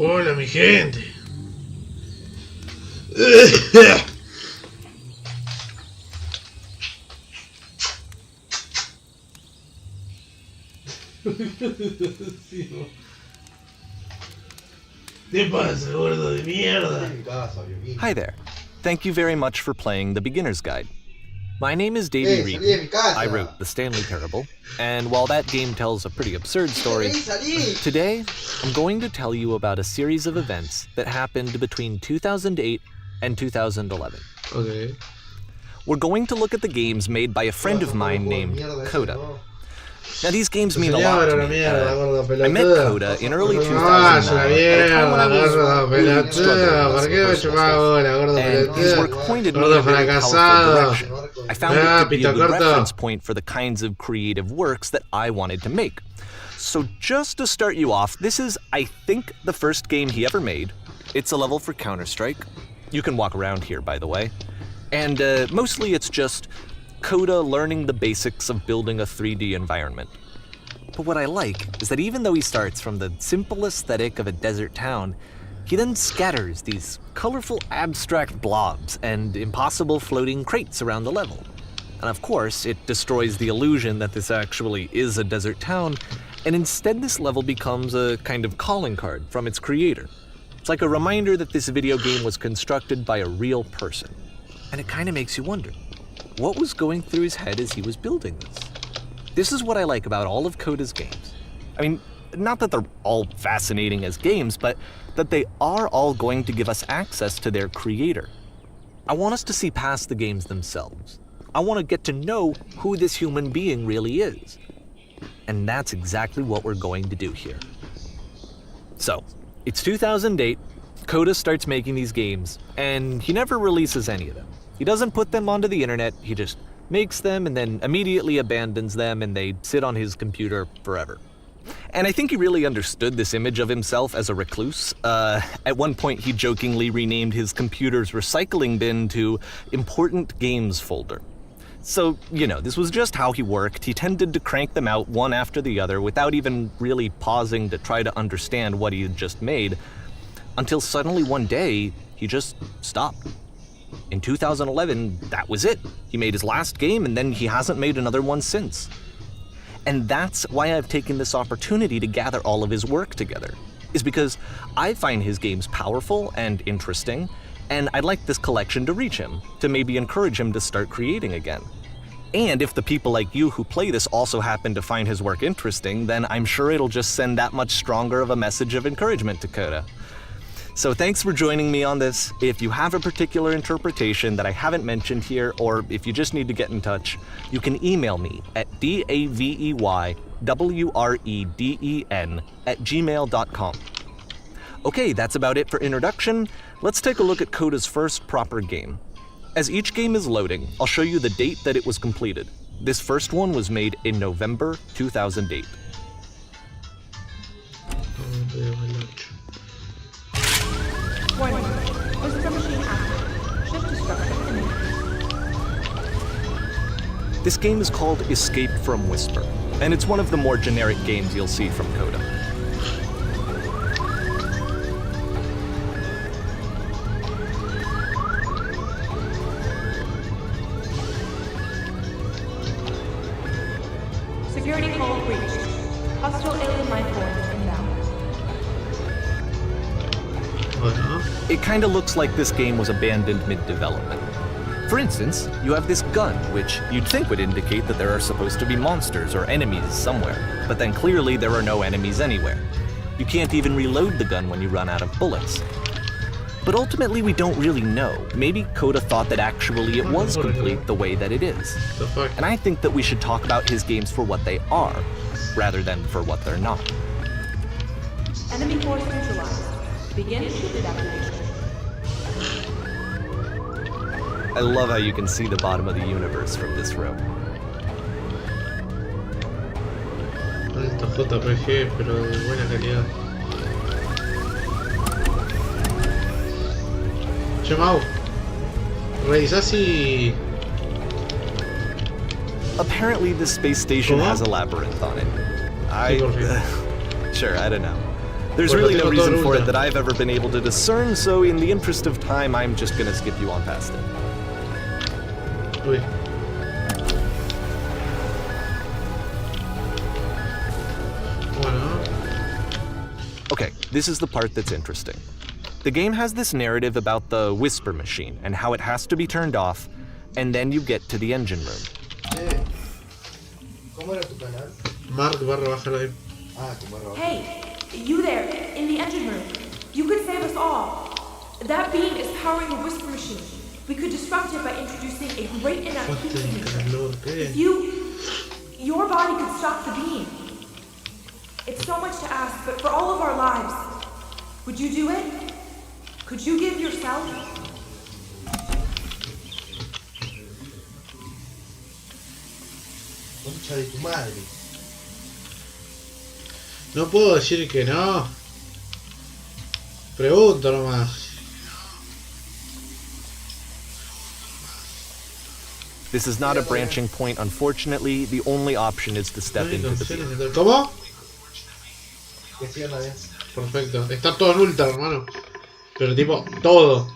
Hola, mi gente. ¿Qué pasa, gordo de mierda? Hi there. Thank you very much for playing The Beginner's Guide. My name is Davey Reed. I wrote The Stanley Parable, and while that game tells a pretty absurd story, today I'm going to tell you about a series of events that happened between 2008 and 2011. Okay. We're going to look at the games made by a friend of mine named Coda. Now these games mean a lot to me. I met Coda in early 2009 at a time when I was really struggling with psychosis, and his work pointed me in a very powerful direction. I found it to be a good reference point for the kinds of creative works that I wanted to make. So just to start you off, this is, I think, the first game he ever made. It's a level for Counter-Strike. You can walk around here, by the way. And mostly it's just Coda learning the basics of building a 3D environment. But what I like is that even though he starts from the simple aesthetic of a desert town, he then scatters these colorful abstract blobs and impossible floating crates around the level. And of course, it destroys the illusion that this actually is a desert town, and instead this level becomes a kind of calling card from its creator. It's like a reminder that this video game was constructed by a real person. And it kind of makes you wonder, what was going through his head as he was building this? This is what I like about all of Coda's games. I mean, not that they're all fascinating as games, but that they are all going to give us access to their creator. I want us to see past the games themselves. I want to get to know who this human being really is. And that's exactly what we're going to do here. So, it's 2008, Coda starts making these games, and he never releases any of them. He doesn't put them onto the internet, he just makes them and then immediately abandons them, and they sit on his computer forever. And I think he really understood this image of himself as a recluse. At one point he jokingly renamed his computer's recycling bin to Important Games Folder. So, you know, this was just how he worked. He tended to crank them out one after the other without even really pausing to try to understand what he had just made, until suddenly one day he just stopped. In 2011, that was it. He made his last game, and then he hasn't made another one since. And that's why I've taken this opportunity to gather all of his work together, is because I find his games powerful and interesting, and I'd like this collection to reach him, to maybe encourage him to start creating again. And if the people like you who play this also happen to find his work interesting, then I'm sure it'll just send that much stronger of a message of encouragement to Coda. So thanks for joining me on this. If you have a particular interpretation that I haven't mentioned here, or if you just need to get in touch, you can email me at daveyWreden@gmail.com. Okay, that's about it for introduction. Let's take a look at Coda's first proper game. As each game is loading, I'll show you the date that it was completed. This first one was made in November 2008. Warning. Whisper machine active. Shift destruction imminent. This game is called Escape from Whisper, and it's one of the more generic games you'll see from Coda. Security call breached. Hostile alien life forms inbound. It kinda looks like this game was abandoned mid-development. For instance, you have this gun, which you'd think would indicate that there are supposed to be monsters or enemies somewhere, but then clearly there are no enemies anywhere. You can't even reload the gun when you run out of bullets. But ultimately we don't really know. Maybe Coda thought that actually it was complete the way that it is. And I think that we should talk about his games for what they are, rather than for what they're not. Enemy force neutralized. Begin ship activation. I love how you can see the bottom of the universe from this room. Alta JPG, pero de buena calidad. Che, Mau, revisá si... Apparently this space station ¿Cómo? has a labyrinth on it. Sure, I don't know. There's really no reason for it that I've ever been able to discern, so in the interest of time, I'm just gonna skip you on past it. Uy. Bueno. Okay, this is the part that's interesting. The game has this narrative about the whisper machine and how it has to be turned off, and then you get to the engine room. ¿Cómo era tu canal? Mark_live. Ah, tu barra baja. Hey, you there, in the engine room. You could save us all. That beam is powering the whisper machine. We could disrupt it by introducing a great enough heat signature. If your body could stop the beam. It's so much to ask, but for all of our lives, would you do it? Could you give yourself? Concha de tu madre. No puedo decir que no. Pregunto nomás. This is not a branching point, unfortunately. The only option is to step into the beam. ¿Cómo? Que sí, una vez. Perfecto. Está todo en ultra, hermano. Pero tipo, todo.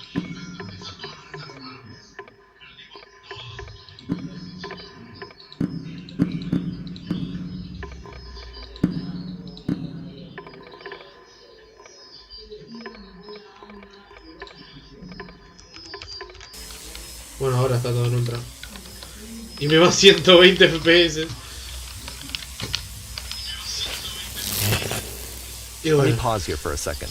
Bueno, ahora está todo en ultra. Y me va a 120 FPS. Let me pause here for a second.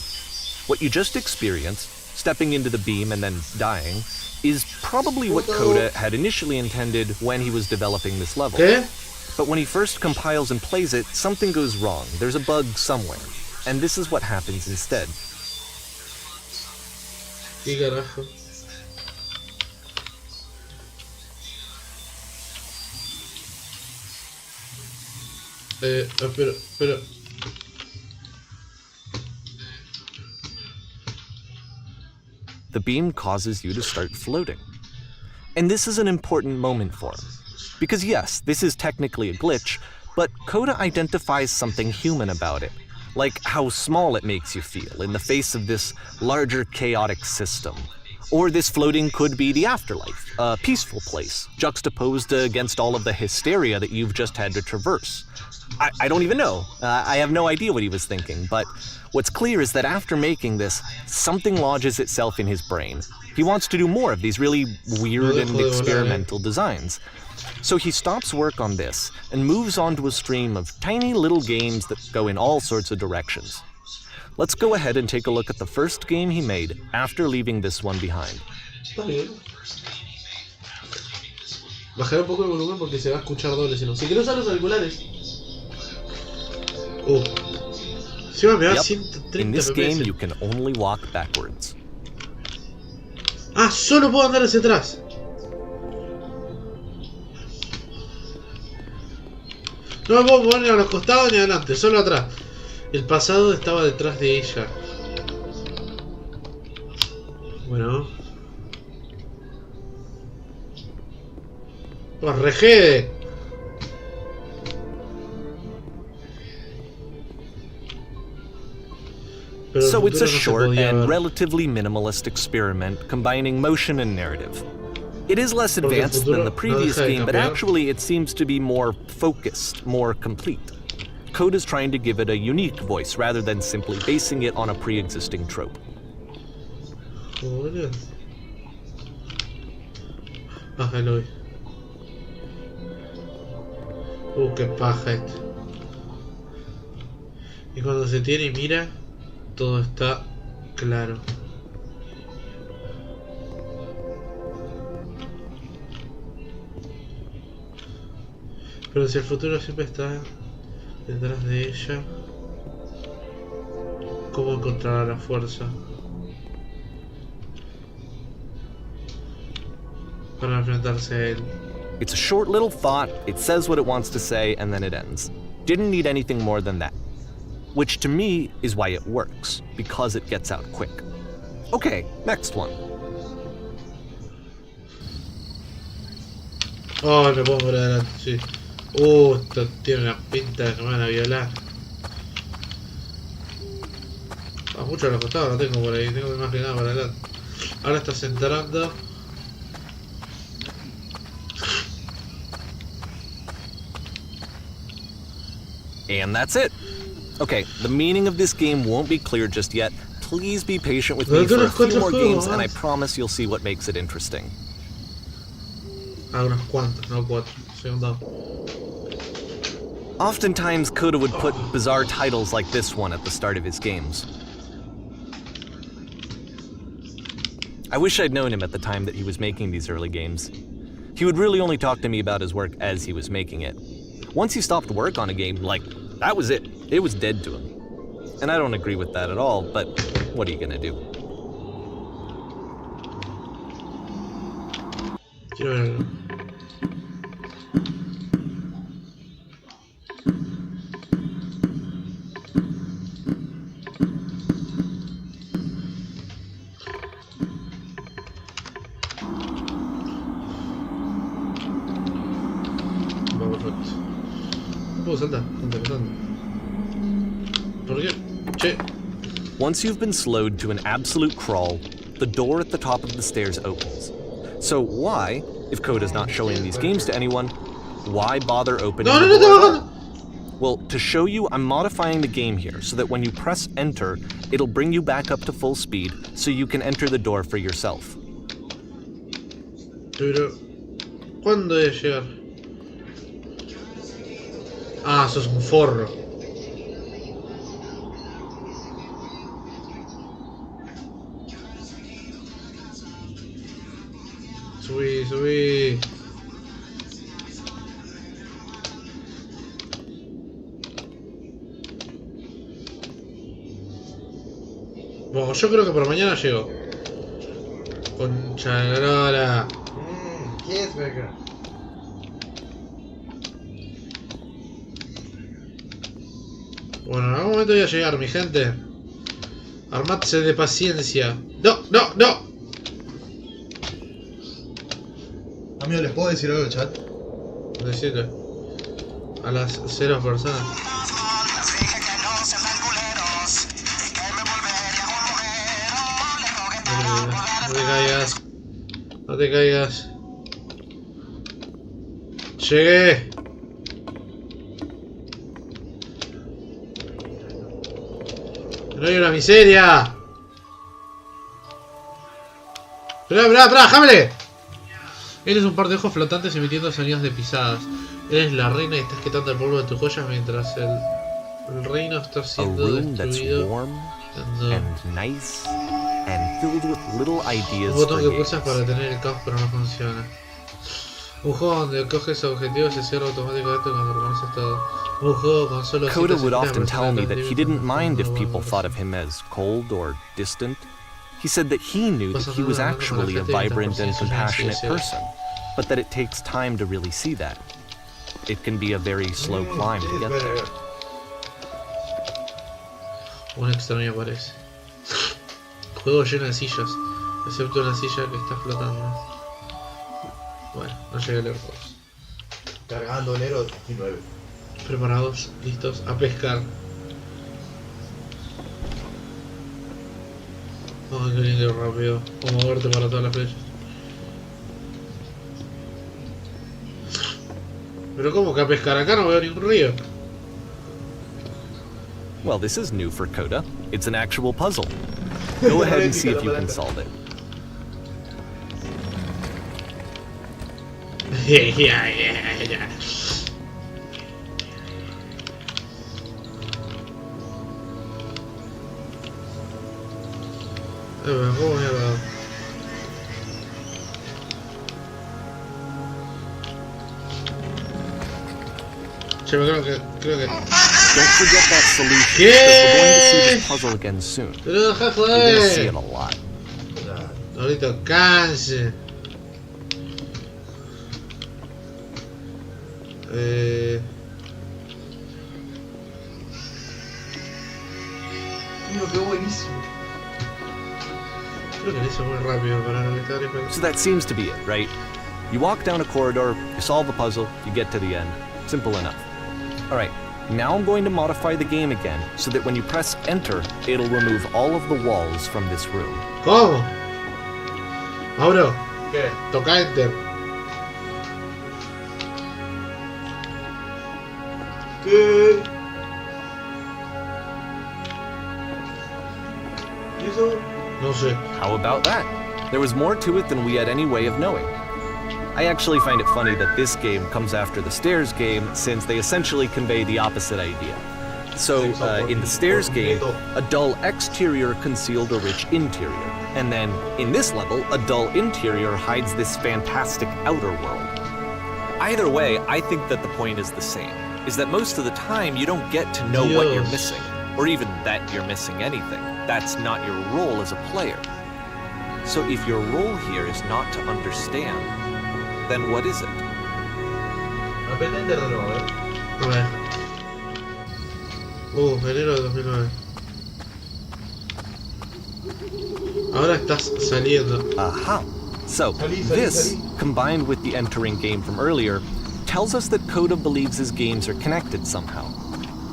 What you just experienced, stepping into the beam and then dying, is probably what Coda had initially intended when he was developing this level. ¿Qué? But when he first compiles and plays it, something goes wrong. There's a bug somewhere. And this is what happens instead. ¿Qué carajo? Pero... The beam causes you to start floating. And this is an important moment for him. Because yes, this is technically a glitch, but Coda identifies something human about it. Like how small it makes you feel in the face of this larger chaotic system. Or this floating could be the afterlife, a peaceful place, juxtaposed against all of the hysteria that you've just had to traverse. I don't even know. I have no idea what he was thinking, but what's clear is that after making this, something lodges itself in his brain. He wants to do more of these really weird and experimental designs. So he stops work on this and moves on to a stream of tiny little games that go in all sorts of directions. Let's go ahead and take a look at the first game he made after leaving this one behind. Está bien. Bajaré un poco el volumen porque se va a escuchar doble si no. Si quiero usar los auriculares. Encima me da 130 In this game, FPS. you can only walk backwards. Ah, solo puedo andar hacia atrás. No me puedo poner ni a los costados ni adelante, solo atrás. El pasado estaba detrás de ella. Bueno. ¡Oh, rejede! So it's a short and relatively minimalist experiment combining motion and narrative. It is less advanced than the previous game, but actually it seems to be more focused, more complete. Coda is trying to give it a unique voice rather than simply basing it on a pre-existing trope. Joder. Ah, Eloy. Qué paja esto. Y cuando se tiene y mira, todo está claro. Pero si el futuro siempre está detrás de ella, ¿cómo encontrará la fuerza para enfrentarse a él? It's a short little thought, it says what it wants to say, and then it ends. Didn't need anything more than that. Which to me is why it works, because it gets out quick. Okay, next one. Oh, me puedo mover adelante, sí. Esto tiene una pinta de que me van a violar. A mucho le costaba, lo tengo por ahí, tengo más que nada para adelante. Ahora estás entrando. And that's it. Okay, the meaning of this game won't be clear just yet. Please be patient with me for a few more games, and I promise you'll see what makes it interesting. Unos cuantos, no 4. Segundo. Oftentimes, Coda would put bizarre titles like this one at the start of his games. I wish I'd known him at the time that he was making these early games. He would really only talk to me about his work as he was making it. Once he stopped work on a game, like, that was it. It was dead to him. And I don't agree with that at all, but what are you gonna do? Quiero ver algo. Once you've been slowed to an absolute crawl, the door at the top of the stairs opens. So why, if Coda's not showing these games to anyone, why bother opening the door at all? Well, to show you, I'm modifying the game here so that when you press enter, it'll bring you back up to full speed so you can enter the door for yourself. Pero, ¿cuándo voy a llegar? Ah, sos un forro. Subí, subí. Bueno, yo creo que por mañana llego. Concha de lora. Cheeseburger. Bueno, en algún momento voy a llegar, mi gente. Armadse de paciencia. ¡No, no, no! Amigo, ¿les puedo decir algo al chat? Decirle. A las 0 personas. No te caigas. No te caigas. Llegué. No hay una miseria. Espera, jámele. Eres un par de ojos flotantes emitiendo sonidos de pisadas. Eres la reina y estás quitando el polvo de tus joyas mientras el reino está siendo destruido. Un botón que pulsas para tener el caos pero no funciona. Un juego donde coges objetivos y se cierra automáticamente cuando reconoces todo. Un juego con solo Coda would often tell me that he didn't mind if people thought of him as cold or distant. He said that he knew that he was actually a vibrant and compassionate person, but that it takes time to really see that. It can be a very slow climb to get there. Un extraño aparece. Juego lleno de sillas, excepto una silla que está flotando. Bueno, no llegué lejos. Cargando enero 19. Preparados, listos a pescar. Oh, qué lindo y rápido. O moverte para todas las flechas. Pero ¿cómo que a pescar? Acá no veo ningún río. Well, this is new for Coda. It's an actual puzzle. Go ahead and see if you can solve it. Yeah. ¿Cómo mierda? Che, creo que... Don't forget that solution. ¿Qué? We're going to see this puzzle again soon. Pero deja You're going to see joder. it a lot. Ahorita canse. Tío, qué buenísimo. Creo que lo hice muy rápido para no estar esperando. So that seems to be it, right? You walk down a corridor, you solve the puzzle, you get to the end. Simple enough. Alright, Now I'm going to modify the game again so that when you press enter, it'll remove all of the walls from this room. ¿Cómo? Mauro, ¿Qué? toca enter. ¿Qué? ¿Y eso? No sé. How about that? There was more to it than we had any way of knowing. I actually find it funny that this game comes after the Stairs game, since they essentially convey the opposite idea. So, in the Stairs game, a dull exterior concealed a rich interior. And then, in this level, a dull interior hides this fantastic outer world. Either way, I think that the point is the same, is that most of the time you don't get to know what you're missing, or even that you're missing anything. That's not your role as a player. So if your role here is not to understand, then what is it? Apreta enter de nuevo, A ver. Enero de 2009. Ahora estás saliendo. Aha! So, this, combined with the entering game from earlier, tells us that Coda believes his games are connected somehow.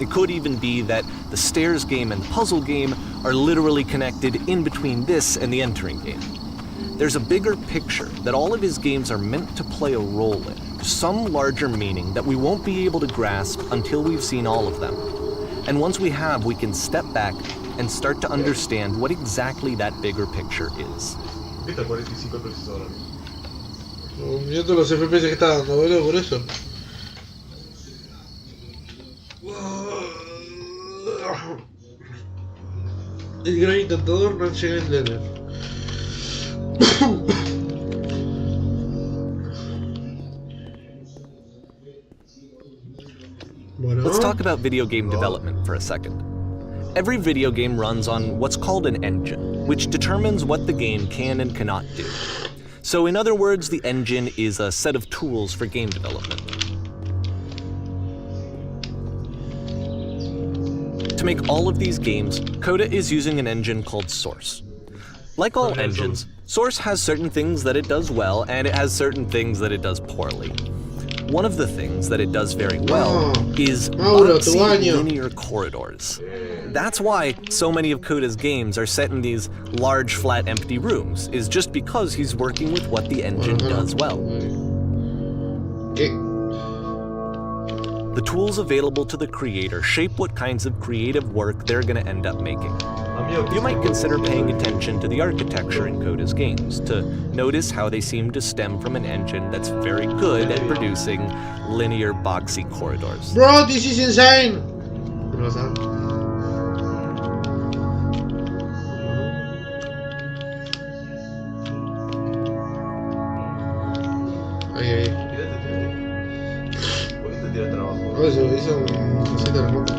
It could even be that the Stairs game and the puzzle game are literally connected in between this and the entering game. There's a bigger picture that all of his games are meant to play a role in, some larger meaning that we won't be able to grasp until we've seen all of them. And once we have, we can step back and start to understand what exactly that bigger picture is. ¿Viste 45 pesos ahora? Viendo los FPS que está dando, boludo, por eso. El gran encantador no llega en letter. Bueno. Let's talk about video game development for a second. Every video game runs on what's called an engine, which determines what the game can and cannot do. So in other words, the engine is a set of tools for game development. To make all of these games, Coda is using an engine called Source. Like all engines, Source has certain things that it does well, and it has certain things that it does poorly. One of the things that it does very well is boxy linear corridors. That's why so many of Coda's games are set in these large, flat, empty rooms, is just because he's working with what the engine does well. The tools available to the creator shape what kinds of creative work they're going to end up making. You might consider paying attention to the architecture in Coda's games, to notice how they seem to stem from an engine that's very good at producing linear, boxy corridors. Bro, this is insane! Eso, hizo un cosito remoto.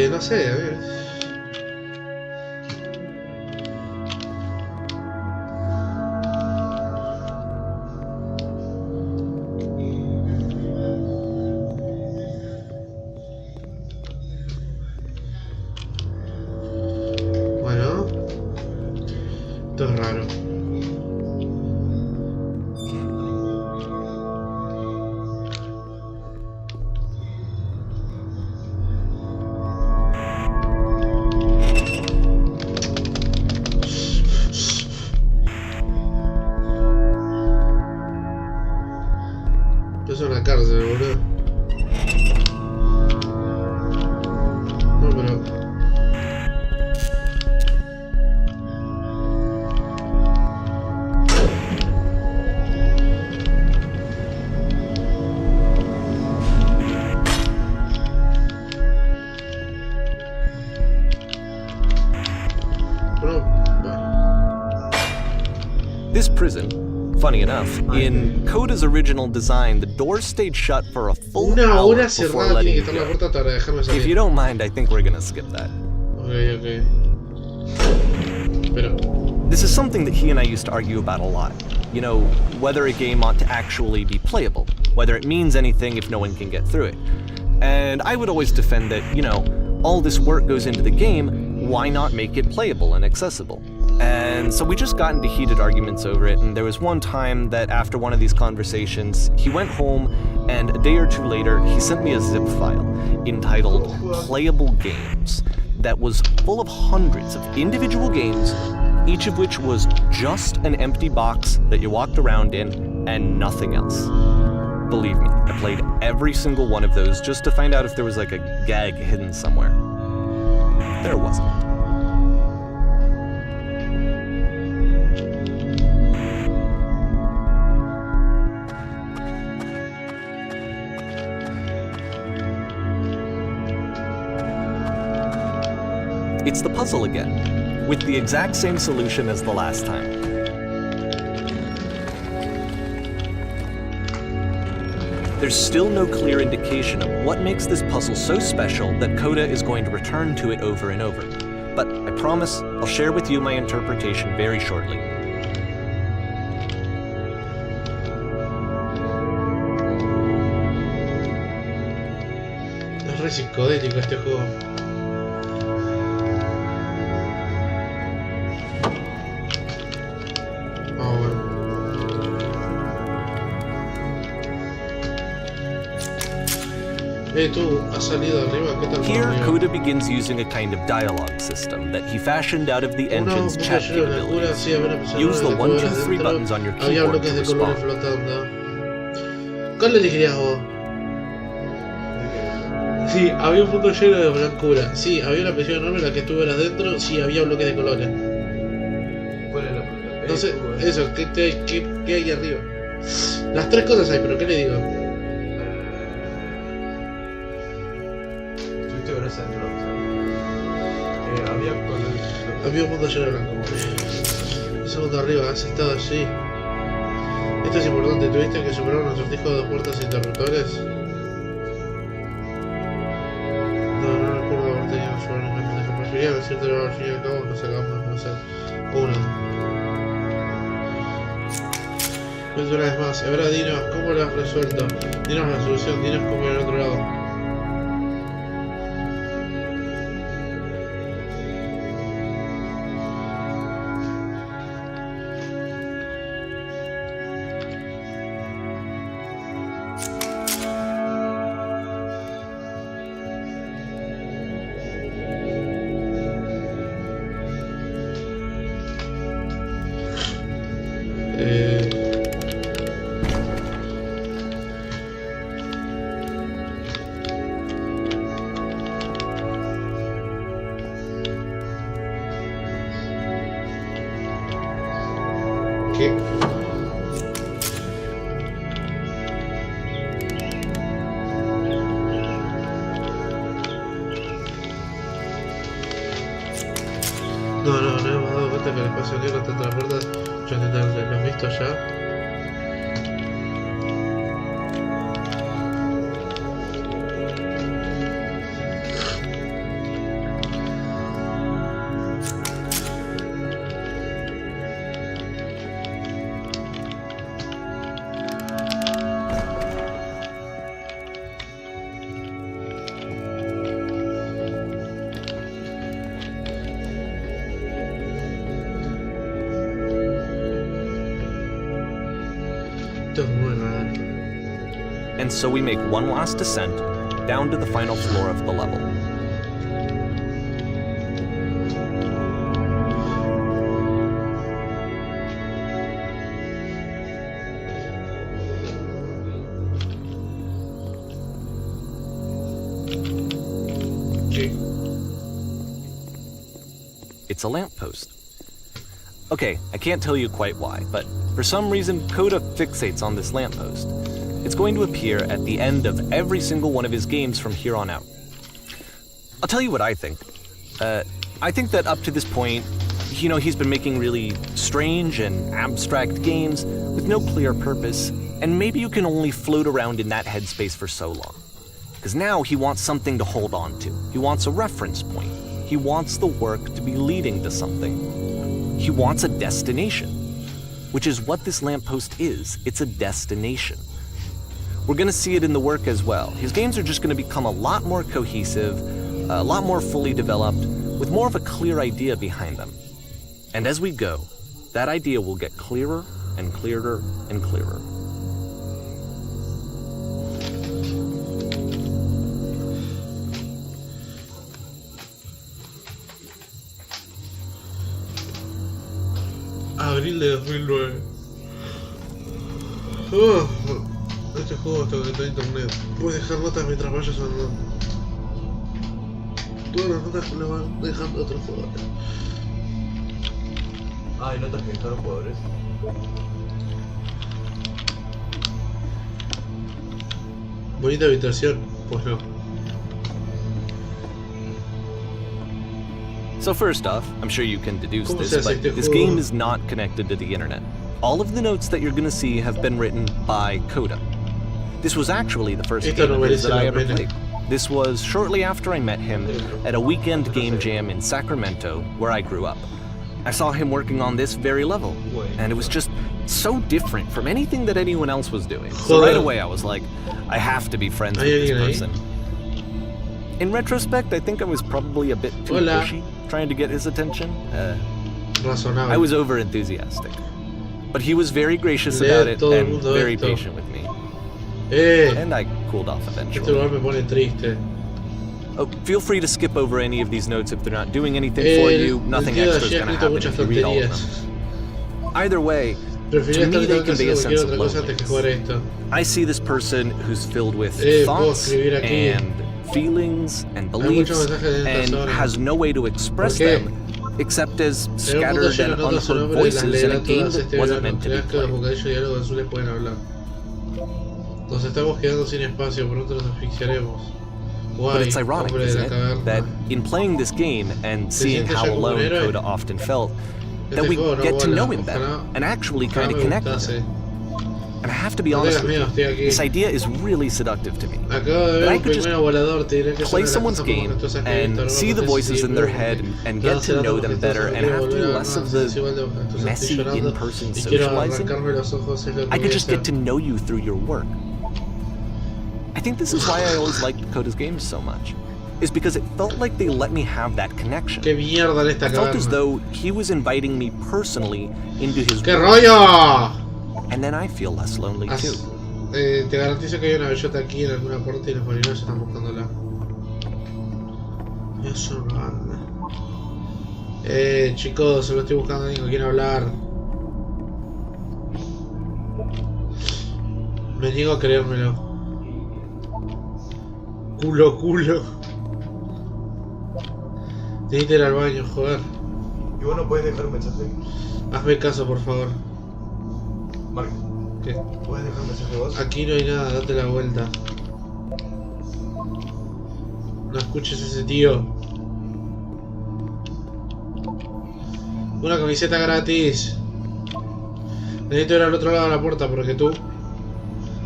No sé, a ver. Bueno, esto es raro. Es una cárcel, boludo. No, pero... This prison, funny enough, in Coda's original design, the doors stayed shut for a full hour before letting you go. If you don't mind, I think we're gonna skip that. Okay. Pero... This is something that he and I used to argue about a lot. You know, whether a game ought to actually be playable, whether it means anything if no one can get through it. And I would always defend that, you know, all this work goes into the game, why not make it playable and accessible? And so we just got into heated arguments over it, and there was one time that after one of these conversations, he went home, and a day or two later, he sent me a zip file entitled Playable Games that was full of hundreds of individual games, each of which was just an empty box that you walked around in and nothing else. Believe me, I played every single one of those just to find out if there was like a gag hidden somewhere. There wasn't. It's the puzzle again, with the exact same solution as the last time. There's still no clear indication of what makes this puzzle so special that Coda is going to return to it over and over. But I promise I'll share with you my interpretation very shortly. Es re psicodélico este juego. Tú, has salido arriba. ¿Qué tal? Here, Coda begins using a kind of dialogue system that he fashioned out of the engine's chat capabilities. Use the 1, 2, 3 buttons on your keyboard to respond. ¿Cuál elegirías vos? Sí, había un mundo lleno de blancura. Sí, había una presión enorme en la que estuvieras dentro. Sí, había bloques de colores. ¿Cuál es la pregunta? No sé, eso, ¿qué hay arriba? Las tres cosas hay, pero ¿qué le digo? Había un mundo lleno de blanco. El segundo arriba, has estado allí. Esto es importante, ¿tuviste que superar un acertijo de 2 puertas e interruptores? No recuerdo haber tenido que superar ningún acertijo. Preferiría decirte al fin y al cabo nos acabamos de conocer. Una vez más, ahora dinos cómo lo has resuelto. Dinos la solución, dinos cómo ir al otro lado. No hemos dado cuenta que el espacio negro está entre las puertas. Yo intenté, ¿lo has visto ya? And so we make one last descent down to the final floor of the level. It's a lamppost. Okay, I can't tell you quite why, but for some reason Coda fixates on this lamppost. It's going to appear at the end of every single one of his games from here on out. I'll tell you what I think. I think that up to this point, you know, he's been making really strange and abstract games with no clear purpose, and maybe you can only float around in that headspace for so long. Because now he wants something to hold on to. He wants a reference point. He wants the work to be leading to something. He wants a destination, which is what this lamppost is. It's a destination. We're going to see it in the work as well. His games are just going to become a lot more cohesive, a lot more fully developed, with more of a clear idea behind them. And as we go, that idea will get clearer and clearer and clearer. Abril de 2009. Oh, este juego está conectado a internet. Puedes dejar notas mientras vayas andando. Todas las notas que le van dejando a otros jugadores. Ah, hay notas que dejaron jugadores. Bonita habitación, pues no. So first off, I'm sure you can deduce this, but this game is not connected to the internet. All of the notes that you're going to see have been written by Coda. This was actually the first game of his that I ever played. This was shortly after I met him at a weekend game jam in Sacramento, where I grew up. I saw him working on this very level, and it was just so different from anything that anyone else was doing. So right away I was like, I have to be friends with this person. In retrospect, I think I was probably a bit too pushy, trying to get his attention. I was over-enthusiastic. But he was very gracious about it and very patient with me. And I cooled off eventually. Me pone triste. Oh, feel free to skip over any of these notes if they're not doing anything for you. Nothing extra is going to happen if you read all of them. Either way, to me they convey a sense of loneliness. I see this person who's filled with thoughts and feelings and beliefs and has no way to express them except as scattered and unheard voices in a game that wasn't meant to be played. Nos estamos quedando sin espacio, pronto nos asfixiaremos. But it's ironic, isn't it, that in playing this game and seeing how alone Coda often felt, that we get to know him better and actually kind of connect with him. And I have to be honest with you, this idea is really seductive to me. That I could just play someone's game and see the voices in their head and get to know them better and have to do less of the messy in-person socializing. I could just get to know you through your work. I think this is why I always liked Coda's games so much, is because it felt like they let me have that connection. It felt as though he was inviting me personally into his world. And then I feel less lonely too. Te garantizo que hay una bellota aquí en alguna puerta y los marineros están buscándola. Eso no anda. Chicos, se lo estoy buscando a alguien con quien hablar. Me niego a creérmelo. Culo. Tenés que ir al baño, joder. ¿Y vos no puedes dejar un mensaje? Hazme caso, por favor. Mark, ¿qué? ¿Puedes dejar un mensaje vos? Aquí no hay nada, date la vuelta. No escuches a ese tío. Una camiseta gratis. Necesito ir al otro lado de la puerta porque tú...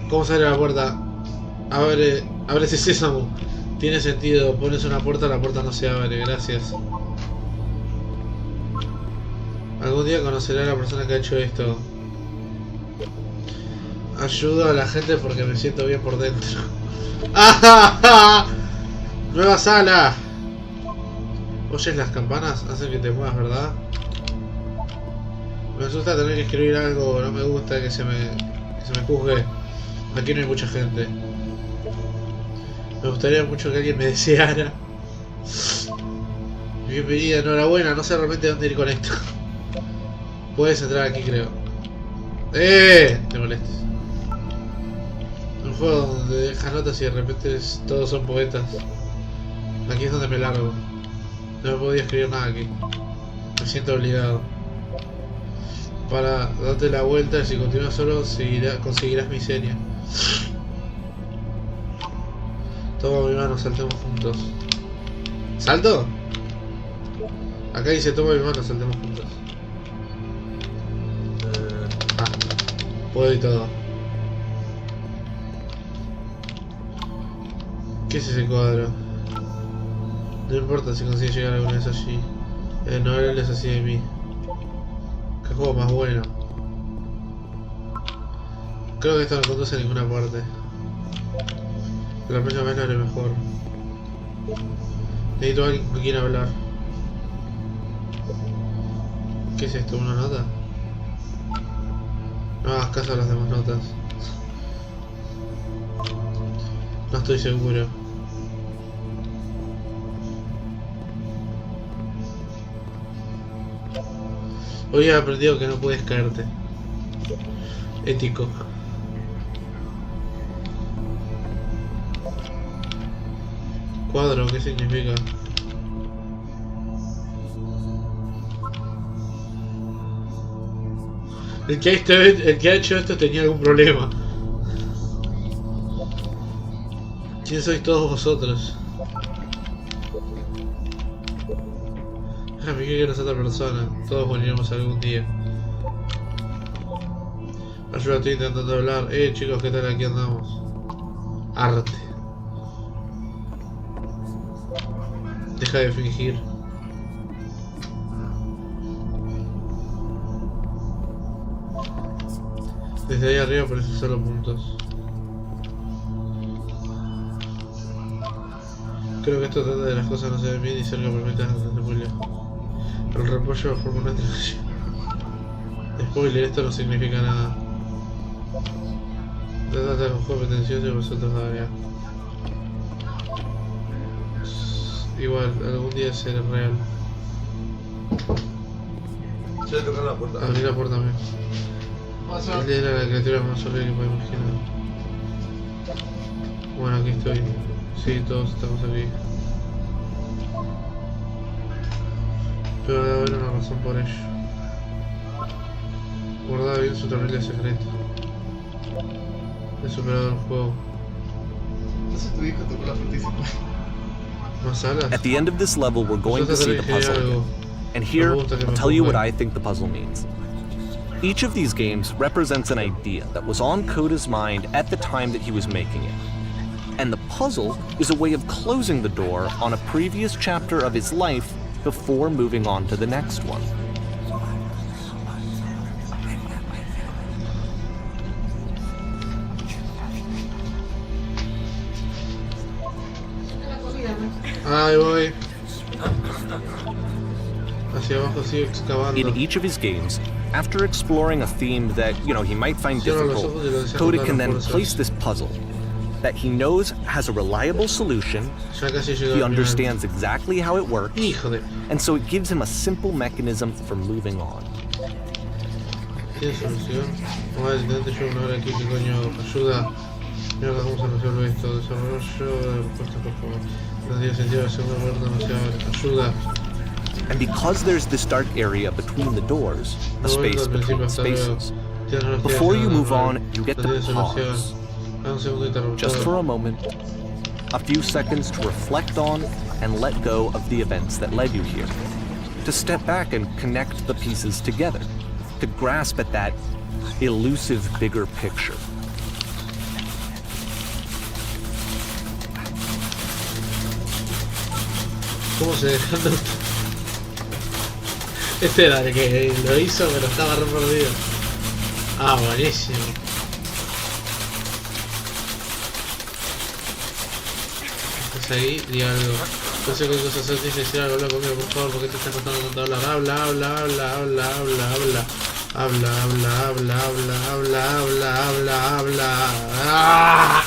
¿Cómo sale la puerta? Abre ese sésamo. Tiene sentido, pones una puerta, la puerta no se abre, gracias. Algún día conoceré a la persona que ha hecho esto. Ayudo a la gente porque me siento bien por dentro. ¡Ah! ¡Nueva sala! ¿Oyes las campanas? Hacen que te muevas, ¿verdad? Me asusta tener que escribir algo, no me gusta que se me juzgue. Aquí no hay mucha gente. Me gustaría mucho que alguien me deseara. Bienvenida, enhorabuena, no sé realmente dónde ir con esto. Puedes entrar aquí, creo. Te molestes. Un juego donde dejas notas y de repente todos son poetas. Aquí es donde me largo. No me podía escribir nada aquí. Me siento obligado. Para darte la vuelta, si continúas solo conseguirás mi seña. Toma mi mano, saltemos juntos. ¿Salto? Acá dice toma mi mano, saltemos juntos. Puedo y todo. ¿Qué es ese cuadro? No importa si consigues llegar alguna vez allí. No hables así de mí. ¿Qué juego más bueno? Creo que esto no conduce a ninguna parte. La próxima vez lo haré mejor. Necesito a alguien con quien hablar. ¿Qué es esto? ¿Una nota? No hagas caso a las demás notas. No estoy seguro. Hoy he aprendido que no puedes caerte. Ético. Cuadro, ¿qué significa? El que ha hecho esto tenía algún problema. ¿Quién sois todos vosotros? A mí que quiero ser otra persona. Todos moriremos algún día. Ayuda, estoy intentando hablar. Chicos, ¿qué tal? Aquí andamos. Arte. Deja de fingir. Desde ahí arriba aparecen solo puntos. Creo que esto trata de las cosas no se ven bien y cerca permite bastante muy lejos. El repollo forma una transición. Spoiler, esto no significa nada. Trata de un juego pretencioso y vosotros todavía. Igual, algún día será real. Se le toca la puerta. Abrí la puerta también. Él era la criatura más horrible que puedo imaginar. Bueno, aquí estoy. Sí, todos estamos aquí. Pero debe haber una razón por ello. Guardaba bien su terrible secreto. He superado el juego. Entonces tu hijo tocó la frutísima. ¿Más alas? At the end of this level, we're going to see the puzzle again. And here, I'll tell you what I think the puzzle means. Each of these games represents an idea that was on Coda's mind at the time that he was making it. And the puzzle is a way of closing the door on a previous chapter of his life before moving on to the next one. Ahí voy. Hacia abajo sigo excavando. In each of his games, after exploring a theme that, he might find difficult, Coda can then place this puzzle that he knows has a reliable solution, he understands exactly how it works, and so it gives him a simple mechanism for moving on. ¿Tiene solución? Vamos a ver, intento yo una hora aquí, ¿qué coño? Ayuda. Mira cómo se resuelve esto. Desarrollo de respuesta, por favor. No tiene sentido hacer una puerta demasiado. Ayuda. And because there's this dark area between the doors, a space between spaces, before you move on, you get to pause. Just for a moment, a few seconds to reflect on and let go of the events that led you here. To step back and connect the pieces together. To grasp at that elusive bigger picture. ¿Cómo se dejando? Este era el que lo hizo, pero estaba re perdido. Ah, buenísimo. Estás ahí, di algo. No sé qué cosas hacer, tienes que decir algo, habla conmigo, por favor, porque te está costando tanto hablar. Habla. ¡Ah!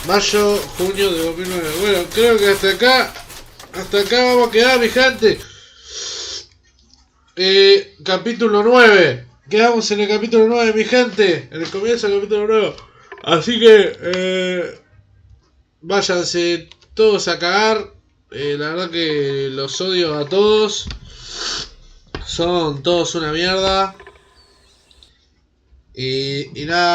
Mayo, junio de 2009. Bueno, creo que hasta acá vamos a quedar, mi gente. Capítulo 9. Quedamos en el capítulo 9, mi gente. En el comienzo del capítulo 9. Así que, váyanse todos a cagar. La verdad que los odio a todos. Son todos una mierda. Y nada.